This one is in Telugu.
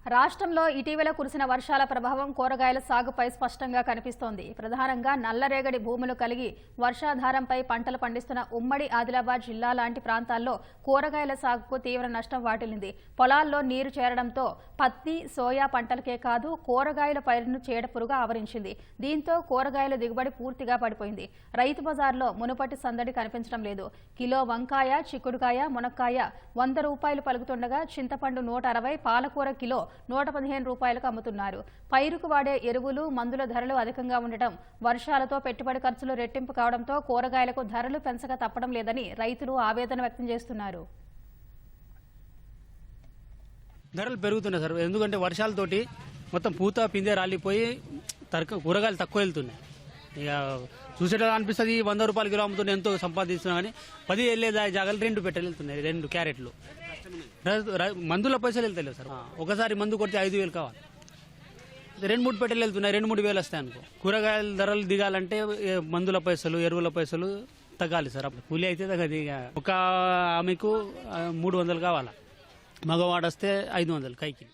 రాష్ట్రంలో ఇటీవల కురిసిన వర్షాల ప్రభావం కూరగాయల సాగుపై స్పష్టంగా కనిపిస్తోంది. ప్రధానంగా నల్లరేగడి భూములు కలిగి వర్షాధారంపై పంటలు పండిస్తున్న ఉమ్మడి ఆదిలాబాద్ జిల్లా లాంటి ప్రాంతాల్లో కూరగాయల సాగుకు తీవ్ర నష్టం వాటిల్లింది. పొలాల్లో నీరు చేరడంతో పత్తి, సోయా పంటలకే కాదు కూరగాయల పైరును చీడపురుగు ఆవరించింది. దీంతో కూరగాయల దిగుబడి పూర్తిగా పడిపోయింది. రైతు బజార్లో మునుపటి సందడి కనిపించడం లేదు. కిలో వంకాయ, చిక్కుడుకాయ, మునక్కాయ 100 రూపాయలు పలుకుతుండగా చింతపండు 160, పాలకూర కిలో 115 రూపాయలకు అమ్ముతున్నారు. పైరుకు వాడే ఎరువులు, మందుల ధరలు అధికంగా ఉండటం, వర్షాలతో పెట్టుబడి ఖర్చులు రెట్టింపు కావడంతో కూరగాయలకు ధరలు పెంచక తప్పడం లేదని రైతులు ఆవేదన వ్యక్తం చేస్తున్నారు. ధరలు పెరుగుతున్నాయి సార్. ఎందుకంటే వర్షాలతోటి మొత్తం పూత పిందె రాలిపోయి కూరగాయలు తక్కువ వెళ్తున్నాయి. ఇక చూసేట అనిపిస్తుంది 100 రూపాయల కిలో అమ్ముతున్నాయి, ఎంతో సంపాదిస్తున్నాం కానీ 10 వెళ్ళే జాగాలు 2 పెట్టెలు వెళ్తున్నాయి, 2 క్యారెట్లు. మందుల పైసలు వెళ్తలేవు సార్. ఒకసారి మందు కొడితే 5,000 కావాలి, 2-3 పెట్టెలు వెళ్తున్నాయి, 2-3 వేలు వస్తాయి అనుకో. కూరగాయల ధరలు దిగాలంటే మందుల పైసలు, ఎరువుల పైసలు తగ్గాలి సార్. అప్పుడు కూలి అయితే తగ్గదు. ఇక ఒక ఆమెకు 300 కావాలా, మగవాడు వస్తే 500 కైకి.